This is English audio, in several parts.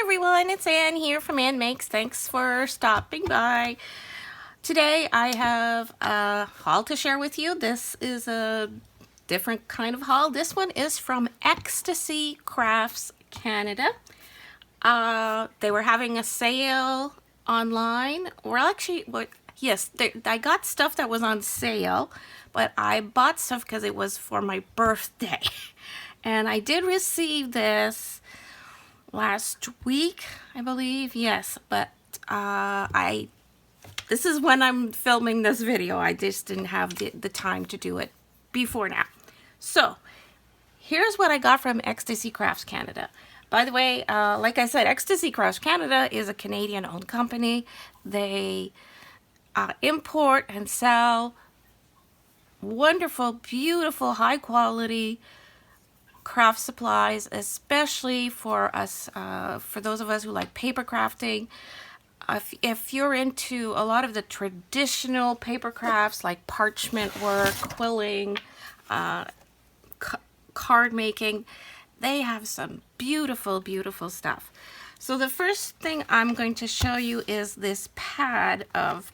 everyone, it's Ann here from AnnMakes. Thanks for stopping by. Today I have a haul to share with you. This is a different kind of haul. This one is from Ecstasy Crafts Canada. They were having a sale online. Well, actually, yes, I got stuff that was on sale, but I bought stuff because it was for my birthday. And I did receive this last week, I believe. Yes, but this is when I'm filming this video. I just didn't have the time to do it before now. So here's what I got from Ecstasy Crafts Canada. By the way, like I said, Ecstasy Crafts Canada is a Canadian-owned company. They import and sell wonderful, beautiful, high-quality craft supplies, especially for us, for those of us who like paper crafting. If you're into a lot of the traditional paper crafts like parchment work, quilling, card making, they have some beautiful, beautiful stuff. So the first thing I'm going to show you is this pad of,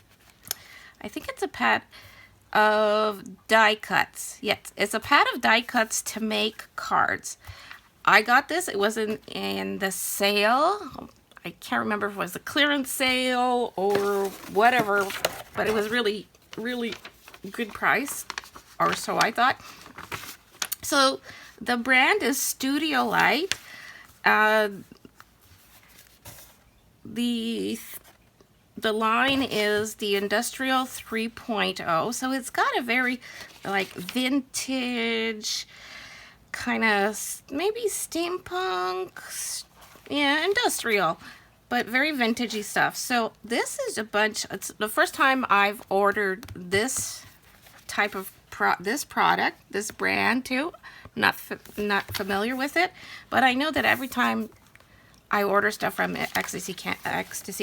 I think it's a pad of die cuts. Yes, it's a pad of die cuts to make cards. I got this. It was in the sale. I can't remember if it was a clearance sale or whatever, but it was really, really good price, or so I thought. So the brand is Studio Light. The line is the Industrial 3.0, so it's got a very like vintage kind of, maybe steampunk, yeah, industrial, but very vintagey stuff. So this is a bunch. It's the first time I've ordered this type of this product, this brand too. Not familiar with it, but I know that every time I order stuff from Ecstasy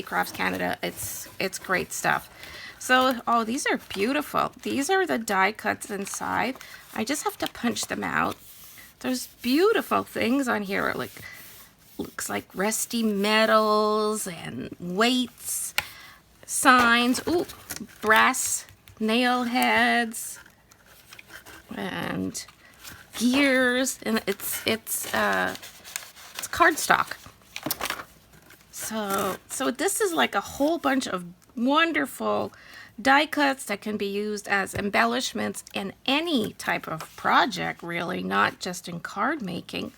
Crafts Canada, it's great stuff. So, oh, these are beautiful. These are the die cuts inside. I just have to punch them out. There's beautiful things on here. Like, looks like rusty metals and weights, signs. Ooh, brass nail heads and gears, and it's cardstock. So this is like a whole bunch of wonderful die cuts that can be used as embellishments in any type of project, really, not just in card making.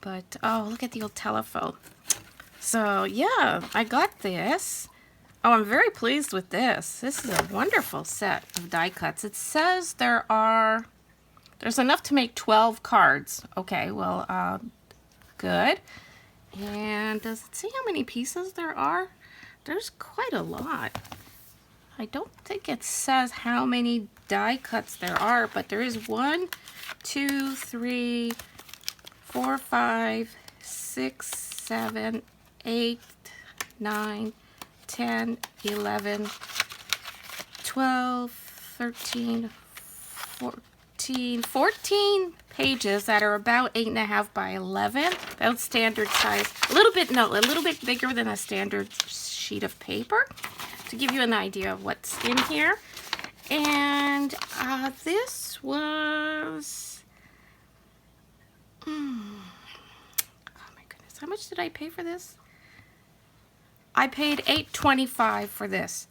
But oh, look at the old telephone. So yeah, I got this. Oh, I'm very pleased with this. This is a wonderful set of die cuts. It says there's enough to make 12 cards. Okay, well, good. And does it see how many pieces there are? There's quite a lot. I don't think it says how many die cuts there are, but there is 1, 2, 3, 4, 5, 6, 7, 8, 9, 10, 11, 12, 13, 14 pages that are about 8.5 by 11, about standard size. A little bit bigger than a standard sheet of paper, to give you an idea of what's in here. And this was, oh my goodness, how much did I pay for this? I paid $8.25 for this.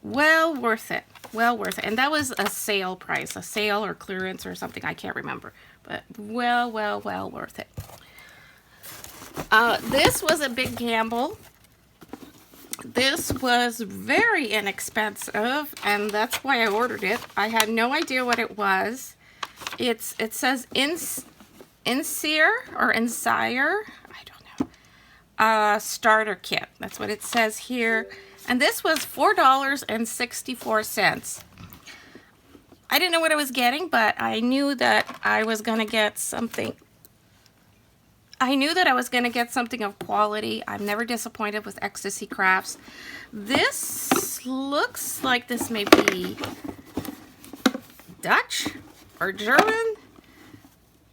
Well worth it. Well worth it. And that was a sale price, a sale or clearance or something. I can't remember. But well worth it. This was a big gamble. This was very inexpensive, and that's why I ordered it. I had no idea what it was. It says Insire or Insire. I don't know. Starter kit. That's what it says here. And this was $4.64. I didn't know what I was getting, but I knew that I was going to get something. I knew that I was going to get something of quality. I'm never disappointed with Ecstasy Crafts. This looks like this may be Dutch or German.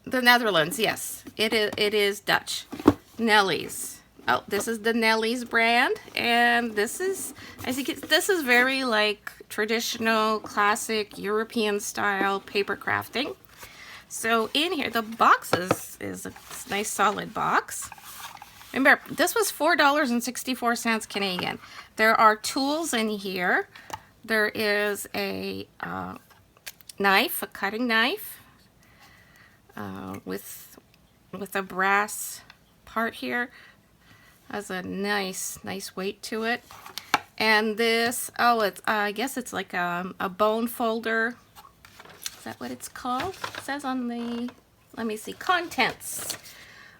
The Netherlands, yes. It is Dutch. Nellie's. Oh, this is the Nellie's brand, and this is, as you can, this is very like traditional, classic European style paper crafting. So in here, the box is a nice solid box. Remember, this was $4.64 Canadian. There are tools in here. There is a knife, a cutting knife, with a brass part here. Has a nice weight to it. And this, oh, it's I guess it's like a bone folder. Is that what it's called? It says on the, let me see, contents.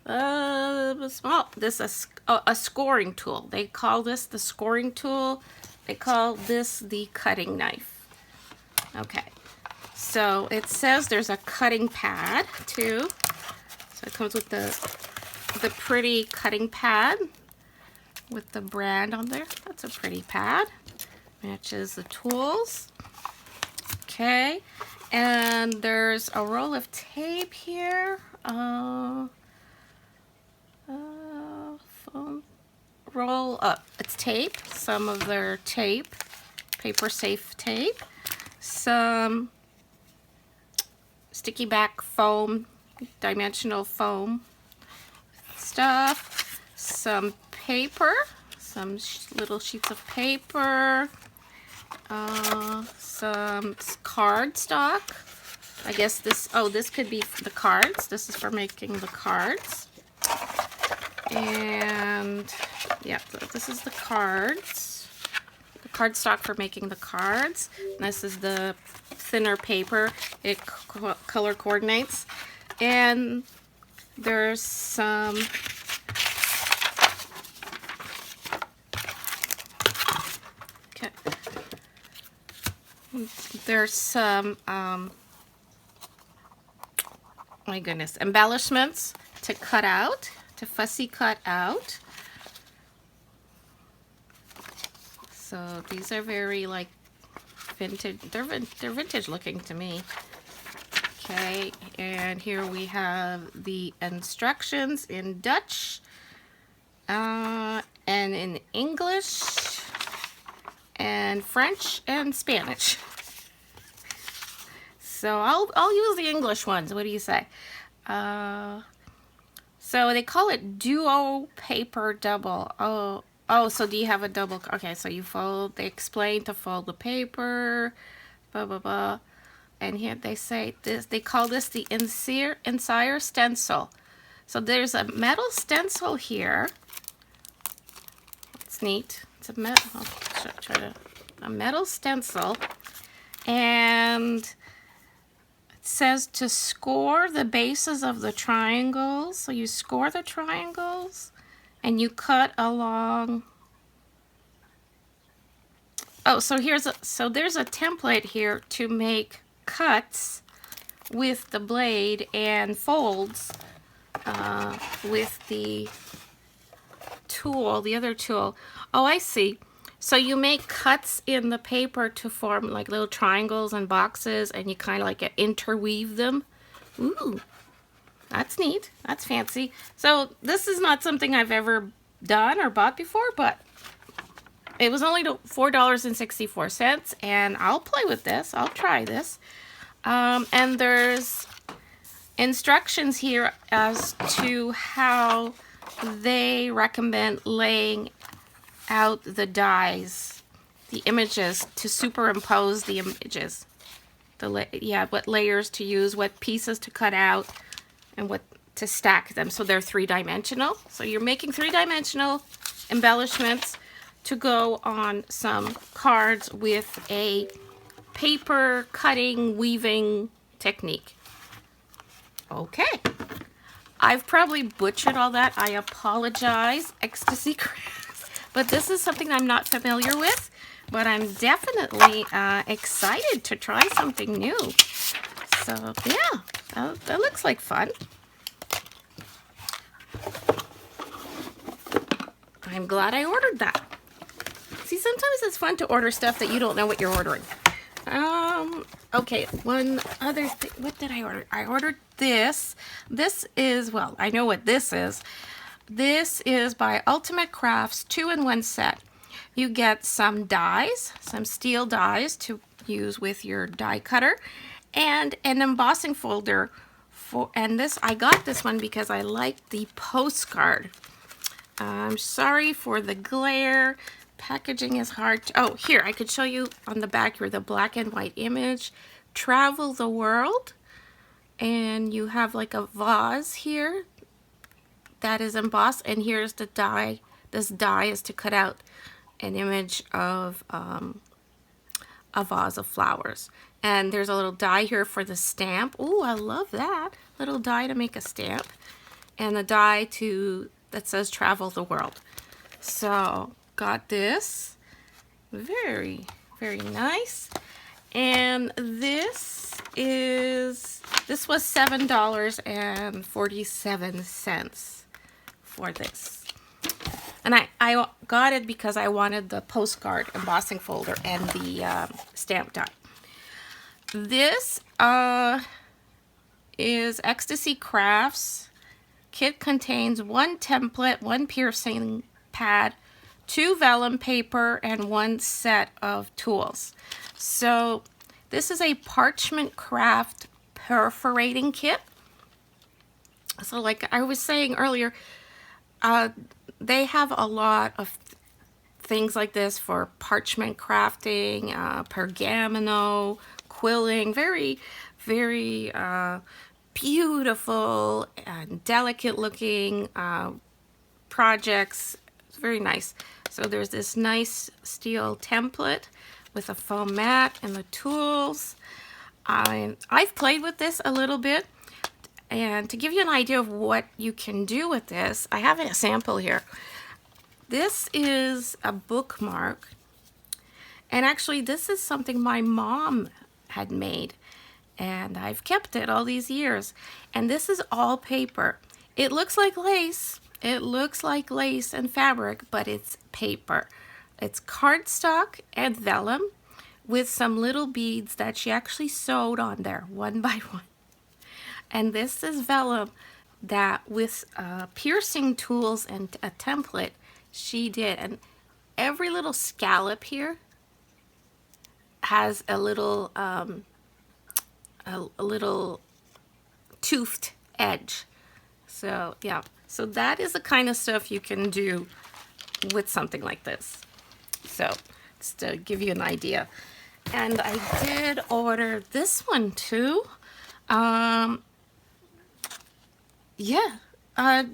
This is a scoring tool. They call this the scoring tool. They call this the cutting knife. Okay, so it says there's a cutting pad too. So it comes with the pretty cutting pad with the brand on there. That's a pretty pad. Matches the tools. Okay, and there's a roll of tape here. Foam roll up. It's tape. Some of their tape, paper safe tape. Some sticky back foam, dimensional foam stuff. Some paper, some little sheets of paper, some card stock. I guess this, oh, this could be the cards. This is for making the cards. And yeah, so this is the cards. The card stock for making the cards. And this is the thinner paper. It color coordinates. And there's some my goodness, embellishments to cut out, to fussy cut out. So these are very like vintage, they're vintage looking to me. Okay, and here we have the instructions in Dutch and in English and French and Spanish. So I'll use the English ones. What do you say? So they call it duo paper double. Oh, so do you have a double? Okay, so you fold. They explain to fold the paper. Blah blah blah. And here they say this. They call this the Insider stencil. So there's a metal stencil here. It's neat. It's a metal. I'll try to a metal stencil, and it says to score the bases of the triangles. So you score the triangles, and you cut along. Oh, so there's a template here to make cuts with the blade and folds with the tool, the other tool. Oh, I see. So you make cuts in the paper to form like little triangles and boxes, and you kind of like interweave them. Ooh, that's neat. That's fancy. So this is not something I've ever done or bought before, but it was only $4.64, and I'll play with this. I'll try this. And there's instructions here as to how they recommend laying out the dies, the images, to superimpose the images. What layers to use, what pieces to cut out, and what to stack them. So they're three-dimensional. So you're making three-dimensional embellishments to go on some cards with a paper cutting, weaving technique. Okay. I've probably butchered all that. I apologize, Ecstasy Crafts. But this is something I'm not familiar with, but I'm definitely excited to try something new. So yeah, that looks like fun. I'm glad I ordered that. See, sometimes it's fun to order stuff that you don't know what you're ordering. Okay, one other thing. What did I order? I ordered this. This is, well, I know what this is. This is by Ultimate Crafts 2-in-1 set. You get some dies, some steel dies to use with your die cutter, and an embossing folder for, and this, I got this one because I like the postcard. I'm sorry for the glare. Packaging is hard to, oh, here, I could show you on the back here, the black and white image. Travel the world. And you have like a vase here that is embossed, and here's the die. This die is to cut out an image of a vase of flowers. And there's a little die here for the stamp. Oh, I love that. Little die to make a stamp. And a die that says travel the world. So, got this. Very, very nice. And this was $7.47 for this. And I got it because I wanted the postcard embossing folder and the stamp die. This is Ecstasy Crafts. Kit contains 1 template, 1 piercing pad, 2 vellum paper, and 1 set of tools. So this is a parchment craft perforating kit. So like I was saying earlier, they have a lot of things like this for parchment crafting, pergamino, quilling, very, very beautiful and delicate looking projects. It's very nice. So there's this nice steel template with a foam mat and the tools. I've played with this a little bit, and to give you an idea of what you can do with this, I have a sample here. This is a bookmark, and actually this is something my mom had made, and I've kept it all these years. And this is all paper. It looks like lace. It looks like lace and fabric, but it's paper. It's cardstock and vellum with some little beads that she actually sewed on there one by one. And this is vellum that with piercing tools and a template she did. And every little scallop here has a little toothed edge. So yeah, so that is the kind of stuff you can do with something like this. So just to give you an idea. And I did order this one too.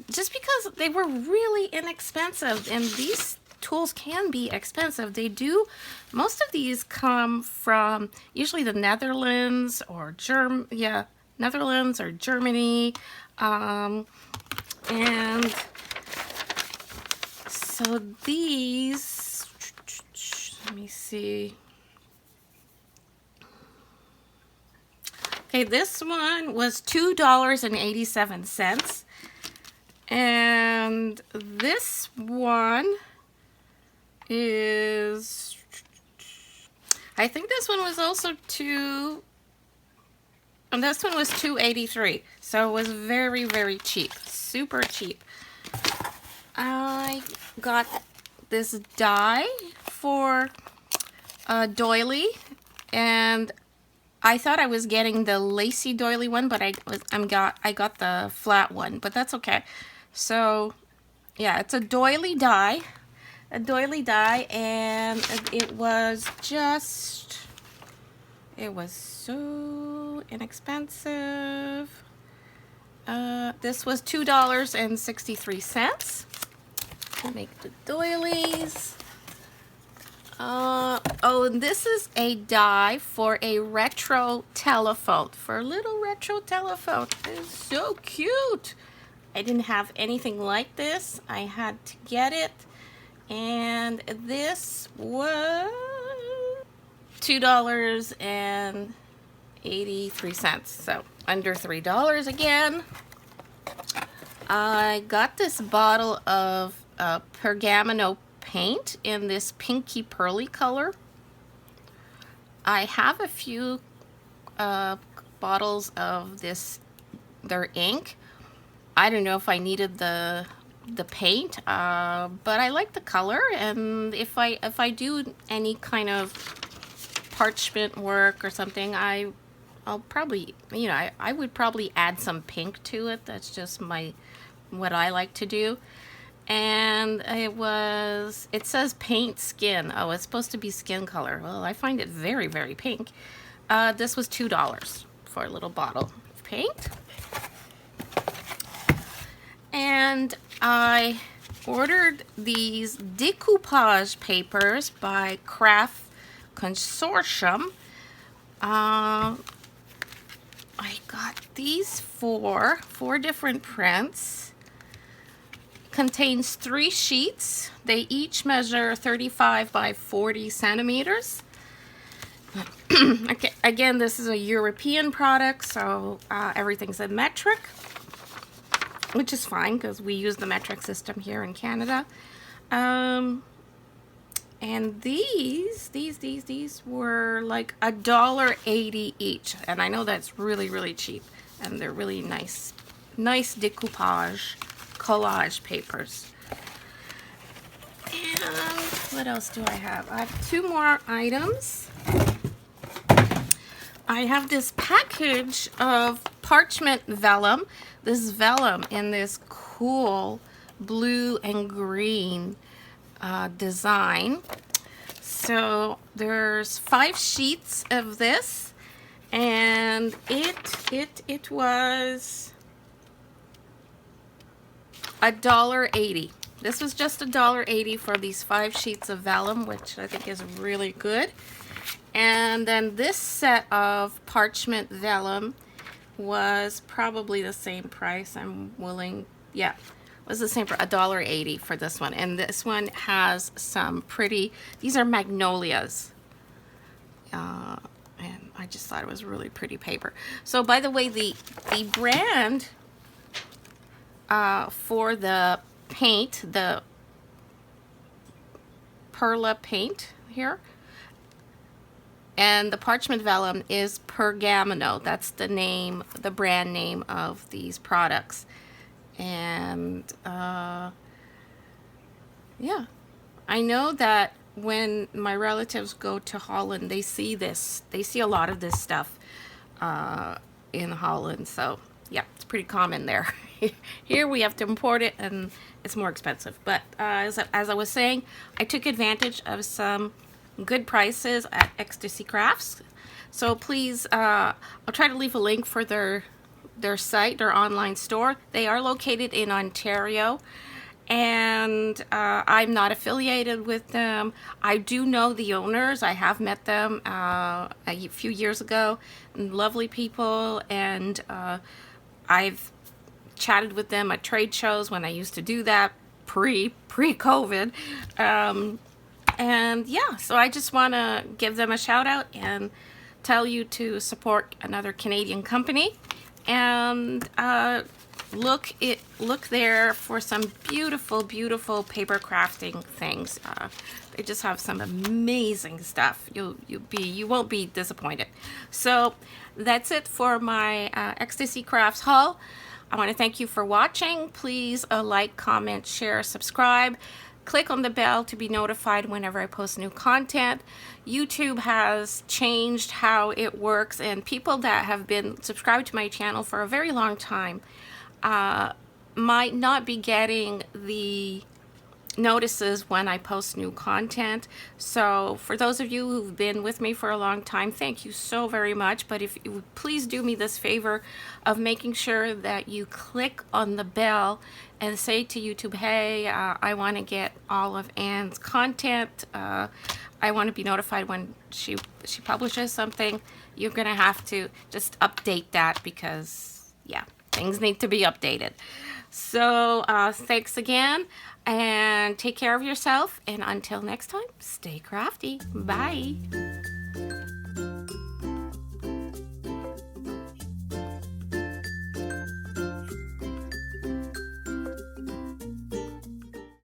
Just because they were really inexpensive, and these tools can be expensive. They do, most of these come from usually the Netherlands or Netherlands or Germany. And so these, let me see. Okay, this one was $2.87. And this one is, I think this one was also and this one was $2.83. So it was very, very cheap, super cheap. I got this die for a doily, and I thought I was getting the lacy doily one, but I got the flat one, but that's okay. So yeah, it's a doily die, and it was so inexpensive. This was $2.63 to make the doilies. Oh, and this is a die for a retro telephone, for a little retro telephone. It's so cute. I didn't have anything like this. I had to get it, and this was $2.83, so under $3 again. I got this bottle of pergamino paint in this pinky pearly color. I have a few bottles of their ink. I don't know if I needed the the paint, but I like the color, and if I do any kind of parchment work or something, I'll probably, you know, I would probably add some pink to it. That's just what I like to do. And it says paint skin. Oh, it's supposed to be skin color. Well, I find it very, very pink. This was $2 for a little bottle of paint. And I ordered these decoupage papers by Craft Consortium. I got these four different prints. Contains 3 sheets. They each measure 35 by 40 centimeters. Okay, again, this is a European product, so everything's in metric, which is fine because we use the metric system here in Canada. And these were like $1.80 each, and I know that's really, really cheap, and they're really nice decoupage collage papers. And what else do I have? I have 2 more items. I have this package of parchment vellum. This vellum in this cool blue and green design. So there's 5 sheets of this, and it was $1.80. This was just $1.80 for these 5 sheets of vellum, which I think is really good. And then this set of parchment vellum was probably the same price. Yeah, it was the same for $1.80 for this one. And this one has some pretty, these are magnolias. And I just thought it was really pretty paper. So by the way, the brand for the paint, the Perla paint here, and the parchment vellum is Pergamino. That's the name, the brand name of these products. And yeah, I know that when my relatives go to Holland, they see this. They see a lot of this stuff in Holland. So yeah, it's pretty common there. Here we have to import it, and it's more expensive. But as I was saying, I took advantage of some good prices at Ecstasy Crafts. So please, I'll try to leave a link for their site, their online store. They are located in Ontario, and I'm not affiliated with them. I do know the owners. I have met them a few years ago. Lovely people, and I've chatted with them at trade shows when I used to do that pre-COVID. And yeah, so I just want to give them a shout out and tell you to support another Canadian company, and look there for some beautiful paper crafting things. They just have some amazing stuff. You won't be disappointed. So that's it for my Ecstasy Crafts haul. I want to thank you for watching. Please like, comment, share, subscribe. Click on the bell to be notified whenever I post new content. YouTube has changed how it works, and people that have been subscribed to my channel for a very long time might not be getting the notices when I post new content. So for those of you who've been with me for a long time, thank you so very much. But if you would please do me this favor of making sure that you click on the bell and say to YouTube, hey, I want to get all of Ann's content. I want to be notified when she publishes something. You're gonna have to just update that, because yeah, things need to be updated. So thanks again, and take care of yourself, and until next time, stay crafty. Bye.